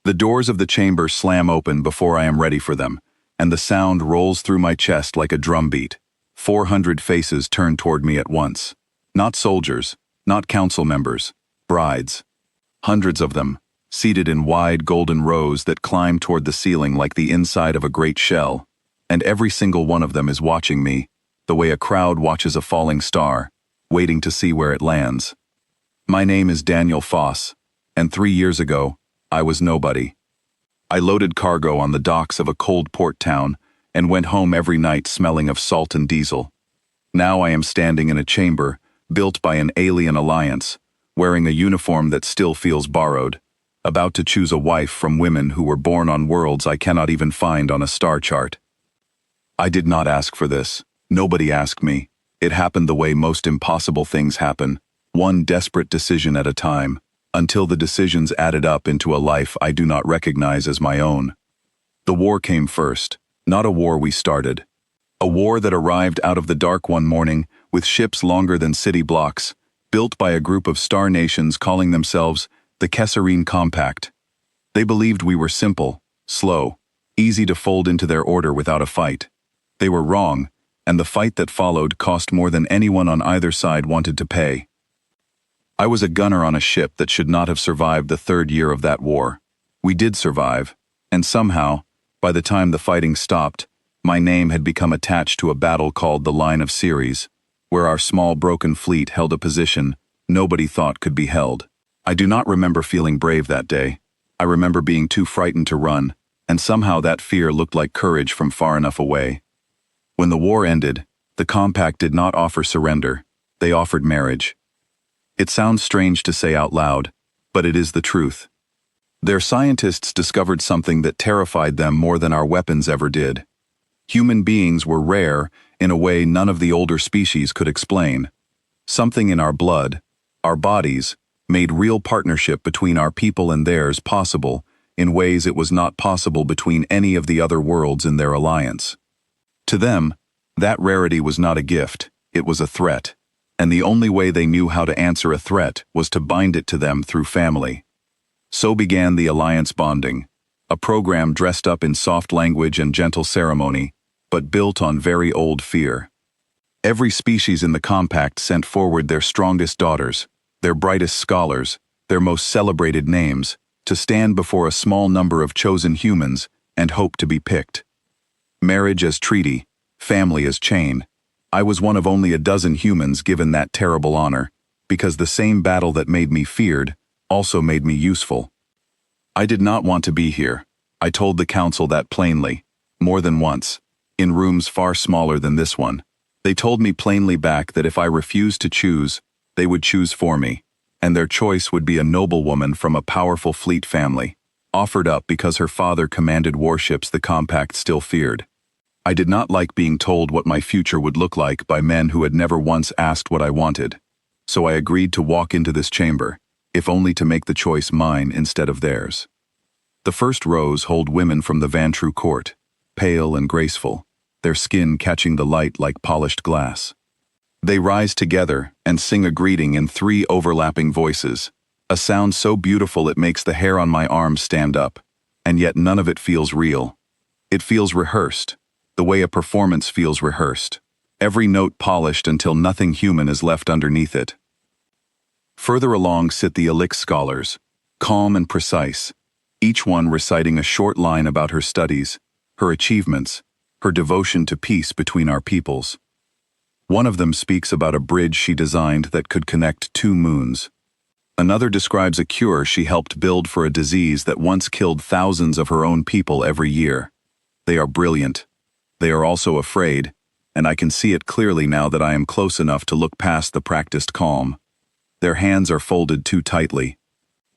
The doors of the chamber slam open before I am ready for them, and the sound rolls through my chest like a drumbeat. 400 faces turn toward me at once. Not soldiers, not council members, brides. Hundreds of them, seated in wide golden rows that climb toward the ceiling like the inside of a great shell, and every single one of them is watching me, the way a crowd watches a falling star, waiting to see where it lands. My name is Daniel Foss, and 3 years ago, I was nobody. I loaded cargo on the docks of a cold port town and went home every night smelling of salt and diesel. Now I am standing in a chamber built by an alien alliance, wearing a uniform that still feels borrowed, about to choose a wife from women who were born on worlds I cannot even find on a star chart. I did not ask for this. Nobody asked me. It happened the way most impossible things happen, one desperate decision at a time, until the decisions added up into a life I do not recognize as my own. The war came first, not a war we started. A war that arrived out of the dark one morning with ships longer than city blocks, built by a group of star nations calling themselves the Kesserine Compact. They believed we were simple, slow, easy to fold into their order without a fight. They were wrong, and the fight that followed cost more than anyone on either side wanted to pay. I was a gunner on a ship that should not have survived the 3rd year of that war. We did survive, and somehow, by the time the fighting stopped, my name had become attached to a battle called the Line of Ceres, where our small broken fleet held a position nobody thought could be held. I do not remember feeling brave that day. I remember being too frightened to run, and somehow that fear looked like courage from far enough away. When the war ended, the Compact did not offer surrender. They offered marriage. It sounds strange to say out loud, but it is the truth. Their scientists discovered something that terrified them more than our weapons ever did. Human beings were rare in a way none of the older species could explain. Something in our blood, our bodies, made real partnership between our people and theirs possible in ways it was not possible between any of the other worlds in their alliance. To them, that rarity was not a gift, it was a threat. And the only way they knew how to answer a threat was to bind it to them through family. So began the alliance bonding, a program dressed up in soft language and gentle ceremony, but built on very old fear. Every species in the Compact sent forward their strongest daughters, their brightest scholars, their most celebrated names, to stand before a small number of chosen humans and hope to be picked. Marriage as treaty, family as chain. I was one of only a dozen humans given that terrible honor, because the same battle that made me feared also made me useful. I did not want to be here. I told the council that plainly, more than once, in rooms far smaller than this one. They told me plainly back that if I refused to choose, they would choose for me, and their choice would be a noblewoman from a powerful fleet family, offered up because her father commanded warships the Compact still feared. I did not like being told what my future would look like by men who had never once asked what I wanted, so I agreed to walk into this chamber, if only to make the choice mine instead of theirs. The first rows hold women from the Vantru court, pale and graceful, their skin catching the light like polished glass. They rise together and sing a greeting in 3 overlapping voices, a sound so beautiful it makes the hair on my arms stand up, and yet none of it feels real. It feels rehearsed, the way a performance feels rehearsed, every note polished until nothing human is left underneath it. Further along sit the Elix scholars, calm and precise, each one reciting a short line about her studies, her achievements, her devotion to peace between our peoples. One of them speaks about a bridge she designed that could connect 2 moons. Another describes a cure she helped build for a disease that once killed thousands of her own people every year. They are brilliant. They are also afraid, and I can see it clearly now that I am close enough to look past the practiced calm. Their hands are folded too tightly.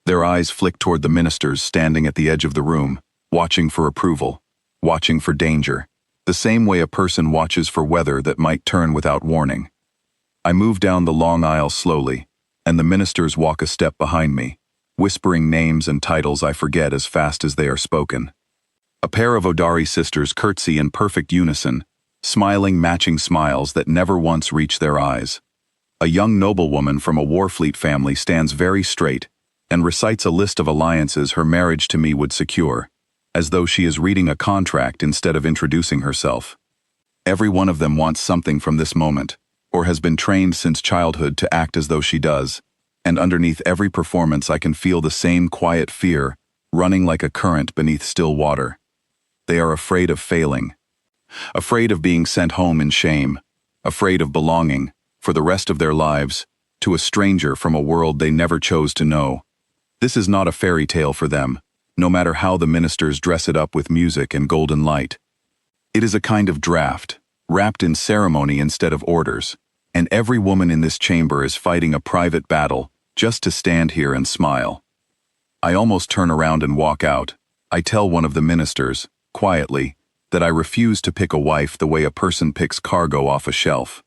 Their eyes flick toward the ministers standing at the edge of the room, watching for approval, watching for danger, the same way a person watches for weather that might turn without warning. I move down the long aisle slowly, and the ministers walk a step behind me, whispering names and titles I forget as fast as they are spoken. A pair of Odari sisters curtsy in perfect unison, smiling matching smiles that never once reach their eyes. A young noblewoman from a Warfleet family stands very straight, and recites a list of alliances her marriage to me would secure, as though she is reading a contract instead of introducing herself. Every one of them wants something from this moment, or has been trained since childhood to act as though she does, and underneath every performance I can feel the same quiet fear running like a current beneath still water. They are afraid of failing, afraid of being sent home in shame, afraid of belonging, for the rest of their lives, to a stranger from a world they never chose to know. This is not a fairy tale for them, no matter how the ministers dress it up with music and golden light. It is a kind of draft, wrapped in ceremony instead of orders, and every woman in this chamber is fighting a private battle just to stand here and smile. I almost turn around and walk out. I tell one of the ministers, quietly, that I refuse to pick a wife the way a person picks cargo off a shelf.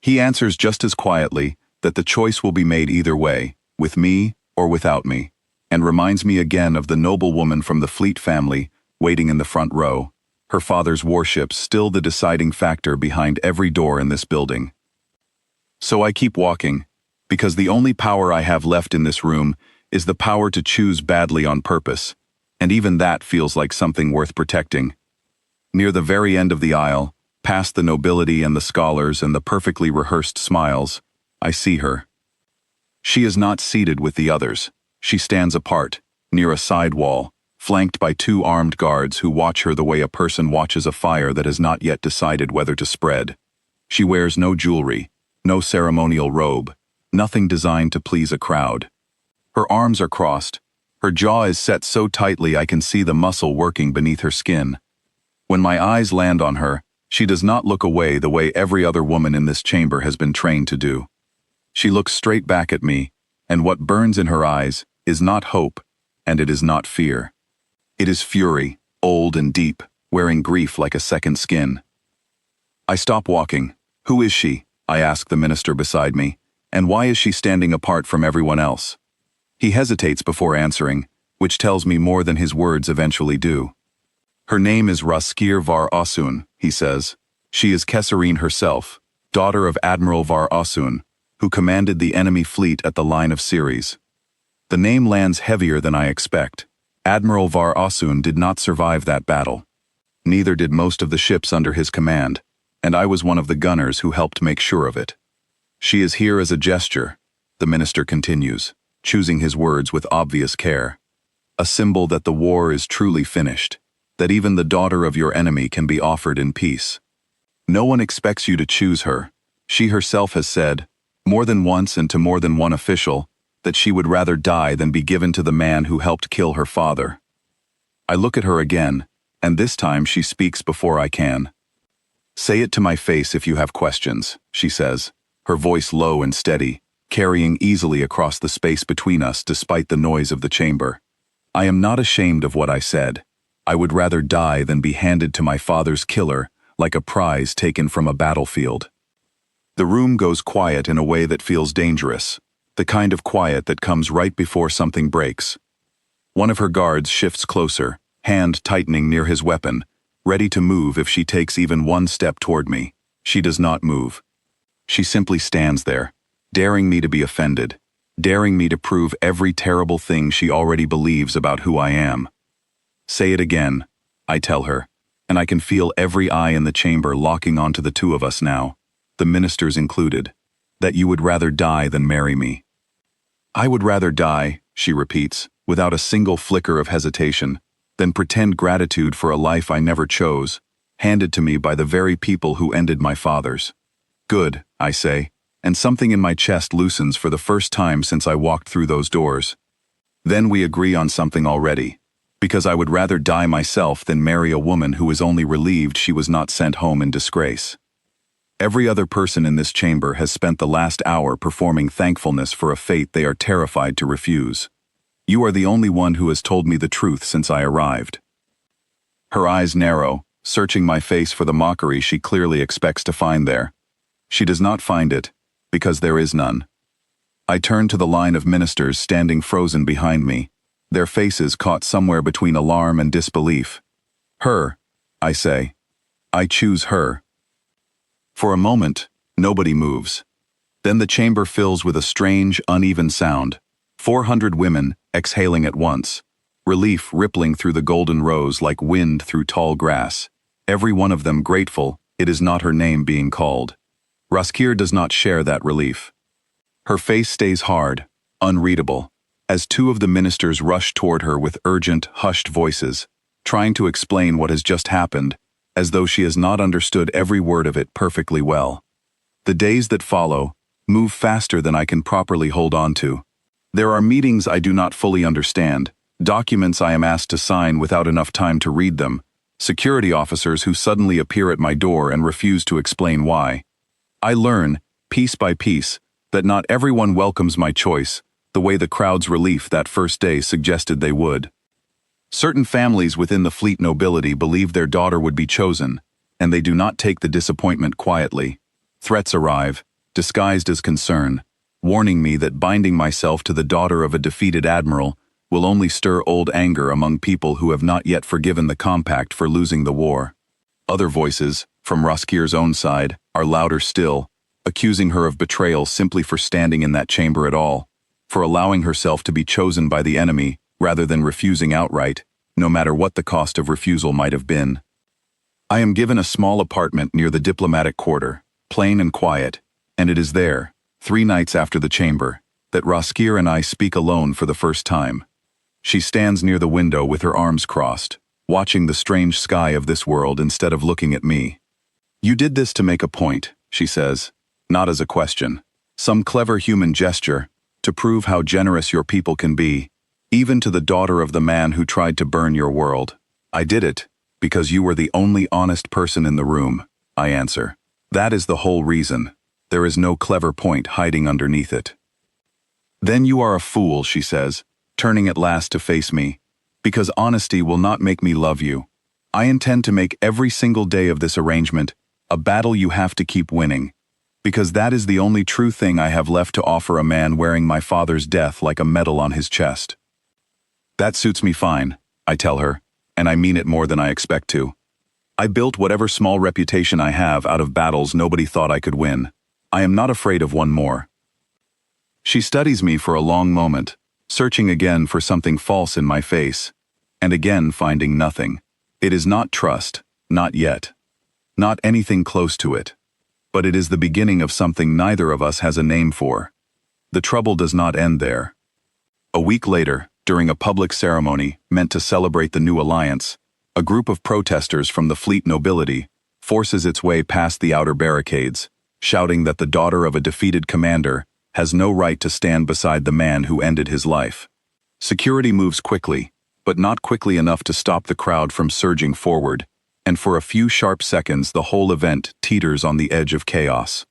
He answers just as quietly that the choice will be made either way, with me or without me, and reminds me again of the noble woman from the Fleet family waiting in the front row, her father's warships still the deciding factor behind every door in this building. So I keep walking, because the only power I have left in this room is the power to choose badly on purpose, and even that feels like something worth protecting. Near the very end of the aisle, past the nobility and the scholars and the perfectly rehearsed smiles, I see her. She is not seated with the others. She stands apart, near a side wall, flanked by two armed guards who watch her the way a person watches a fire that has not yet decided whether to spread. She wears no jewelry, no ceremonial robe, nothing designed to please a crowd. Her arms are crossed. Her jaw is set so tightly I can see the muscle working beneath her skin. When my eyes land on her, she does not look away the way every other woman in this chamber has been trained to do. She looks straight back at me, and what burns in her eyes is not hope, and it is not fear. It is fury, old and deep, wearing grief like a second skin. I stop walking. Who is she? I ask the minister beside me, and why is she standing apart from everyone else? He hesitates before answering, which tells me more than his words eventually do. Her name is Raskir Var Osun, he says. She is Kesserine herself, daughter of Admiral Var Osun, who commanded the enemy fleet at the line of Ceres. The name lands heavier than I expect. Admiral Var Osun did not survive that battle. Neither did most of the ships under his command, and I was one of the gunners who helped make sure of it. She is here as a gesture, the minister continues, choosing his words with obvious care. A symbol that the war is truly finished, that even the daughter of your enemy can be offered in peace. No one expects you to choose her. She herself has said, more than once and to more than one official, that she would rather die than be given to the man who helped kill her father. I look at her again, and this time she speaks before I can. Say it to my face if you have questions, she says, her voice low and steady, carrying easily across the space between us despite the noise of the chamber. I am not ashamed of what I said. I would rather die than be handed to my father's killer like a prize taken from a battlefield. The room goes quiet in a way that feels dangerous, the kind of quiet that comes right before something breaks. One of her guards shifts closer, hand tightening near his weapon, ready to move if she takes even one step toward me. She does not move. She simply stands there, daring me to be offended, daring me to prove every terrible thing she already believes about who I am. Say it again, I tell her, and I can feel every eye in the chamber locking onto the two of us now, the ministers included, that you would rather die than marry me. I would rather die, she repeats, without a single flicker of hesitation, than pretend gratitude for a life I never chose, handed to me by the very people who ended my father's. Good, I say, and something in my chest loosens for the first time since I walked through those doors. Then we agree on something already, because I would rather die myself than marry a woman who is only relieved she was not sent home in disgrace. Every other person in this chamber has spent the last hour performing thankfulness for a fate they are terrified to refuse. You are the only one who has told me the truth since I arrived. Her eyes narrow, searching my face for the mockery she clearly expects to find there. She does not find it, because there is none. I turn to the line of ministers standing frozen behind me, their faces caught somewhere between alarm and disbelief. Her, I say. I choose her. For a moment, nobody moves. Then the chamber fills with a strange, uneven sound, 400 women exhaling at once. Relief rippling through the golden rose like wind through tall grass. Every one of them grateful it is not her name being called. Raskir does not share that relief. Her face stays hard, unreadable, as two of the ministers rush toward her with urgent, hushed voices, trying to explain what has just happened, as though she has not understood every word of it perfectly well. The days that follow move faster than I can properly hold on to. There are meetings I do not fully understand, documents I am asked to sign without enough time to read them, security officers who suddenly appear at my door and refuse to explain why. I learn, piece by piece, that not everyone welcomes my choice, the way the crowd's relief that first day suggested they would. Certain families within the fleet nobility believe their daughter would be chosen, and they do not take the disappointment quietly. Threats arrive, disguised as concern, warning me that binding myself to the daughter of a defeated admiral will only stir old anger among people who have not yet forgiven the compact for losing the war. Other voices, from Raskir's own side, are louder still, accusing her of betrayal simply for standing in that chamber at all, for allowing herself to be chosen by the enemy rather than refusing outright, no matter what the cost of refusal might have been. I am given a small apartment near the diplomatic quarter, plain and quiet, and it is there, 3 nights after the chamber, that Raskir and I speak alone for the first time. She stands near the window with her arms crossed, watching the strange sky of this world instead of looking at me. "You did this to make a point," she says, not as a question. "Some clever human gesture, to prove how generous your people can be, even to the daughter of the man who tried to burn your world. I did it, because you were the only honest person in the room," I answer. "That is the whole reason. There is no clever point hiding underneath it." "Then you are a fool," she says, turning at last to face me, "because honesty will not make me love you. I intend to make every single day of this arrangement a battle you have to keep winning, because that is the only true thing I have left to offer a man wearing my father's death like a medal on his chest." "That suits me fine," I tell her, and I mean it more than I expect to. I built whatever small reputation I have out of battles nobody thought I could win. I am not afraid of one more. She studies me for a long moment, searching again for something false in my face, and again finding nothing. It is not trust, not yet. Not anything close to it. But it is the beginning of something neither of us has a name for. The trouble does not end there. A week later, during a public ceremony meant to celebrate the new alliance, a group of protesters from the fleet nobility forces its way past the outer barricades, shouting that the daughter of a defeated commander has no right to stand beside the man who ended his life. Security moves quickly, but not quickly enough to stop the crowd from surging forward, and for a few sharp seconds the whole event teeters on the edge of chaos.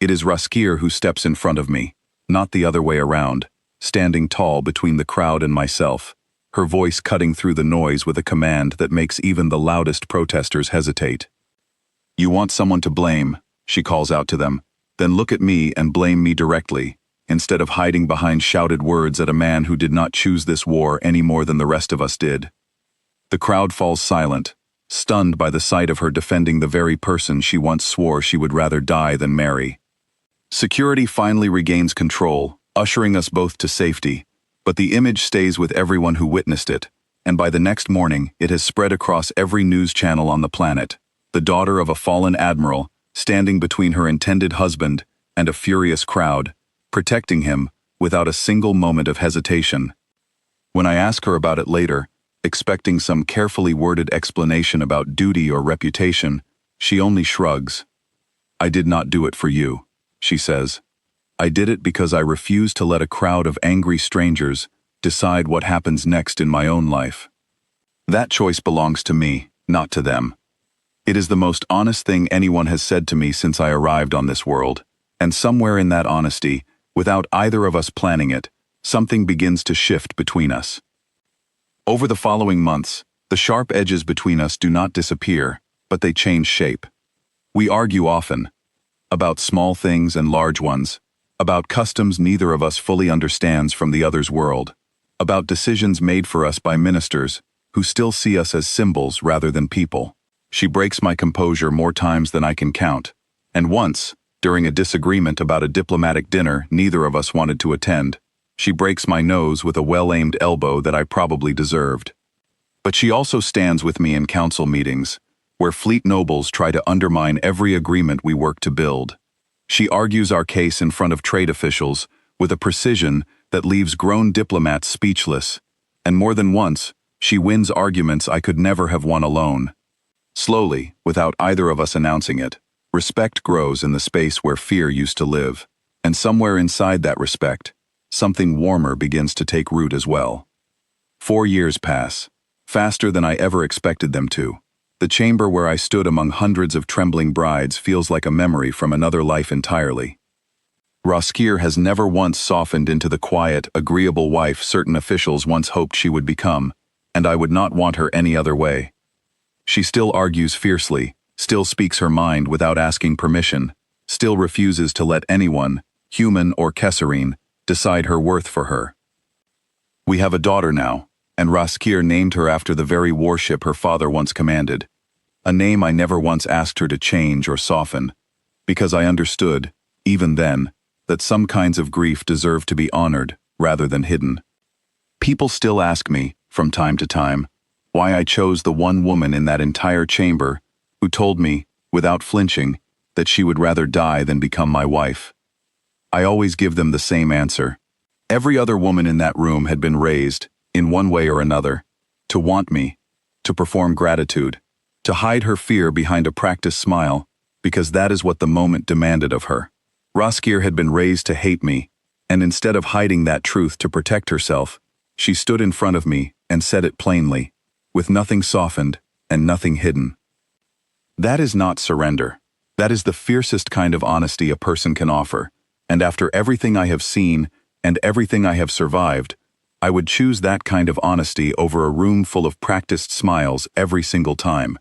It is Raskir who steps in front of me, not the other way around, standing tall between the crowd and myself, her voice cutting through the noise with a command that makes even the loudest protesters hesitate. "You want someone to blame," she calls out to them, "then look at me and blame me directly, instead of hiding behind shouted words at a man who did not choose this war any more than the rest of us did." The crowd falls silent, stunned by the sight of her defending the very person she once swore she would rather die than marry. Security finally regains control, ushering us both to safety, but the image stays with everyone who witnessed it, and by the next morning it has spread across every news channel on the planet. The daughter of a fallen admiral, standing between her intended husband and a furious crowd, protecting him without a single moment of hesitation. When I ask her about it later, expecting some carefully worded explanation about duty or reputation, she only shrugs. "I did not do it for you," she says. "I did it because I refuse to let a crowd of angry strangers decide what happens next in my own life. That choice belongs to me, not to them." It is the most honest thing anyone has said to me since I arrived on this world, and somewhere in that honesty, without either of us planning it, something begins to shift between us. Over the following months, the sharp edges between us do not disappear, but they change shape. We argue often, about small things and large ones, about customs neither of us fully understands from the other's world, about decisions made for us by ministers who still see us as symbols rather than people. She breaks my composure more times than I can count, and once, during a disagreement about a diplomatic dinner neither of us wanted to attend, She breaks my nose with a well-aimed elbow that I probably deserved. But she also stands with me in council meetings, where fleet nobles try to undermine every agreement we work to build. She argues our case in front of trade officials with a precision that leaves grown diplomats speechless, and more than once, she wins arguments I could never have won alone. Slowly, without either of us announcing it, respect grows in the space where fear used to live, and somewhere inside that respect, something warmer begins to take root as well. 4 years pass, faster than I ever expected them to. The chamber where I stood among hundreds of trembling brides feels like a memory from another life entirely. Roskir has never once softened into the quiet, agreeable wife certain officials once hoped she would become, and I would not want her any other way. She still argues fiercely, still speaks her mind without asking permission, still refuses to let anyone, human or Kesserine, decide her worth for her. We have a daughter now, and Roskir named her after the very warship her father once commanded, a name I never once asked her to change or soften, because I understood, even then, that some kinds of grief deserve to be honored rather than hidden. People still ask me, from time to time, why I chose the one woman in that entire chamber who told me, without flinching, that she would rather die than become my wife. I always give them the same answer. Every other woman in that room had been raised, in one way or another, to want me, to perform gratitude, to hide her fear behind a practiced smile, because that is what the moment demanded of her. Roskir had been raised to hate me, and instead of hiding that truth to protect herself, she stood in front of me and said it plainly, with nothing softened and nothing hidden. That is not surrender. That is the fiercest kind of honesty a person can offer, and after everything I have seen and everything I have survived, I would choose that kind of honesty over a room full of practiced smiles every single time.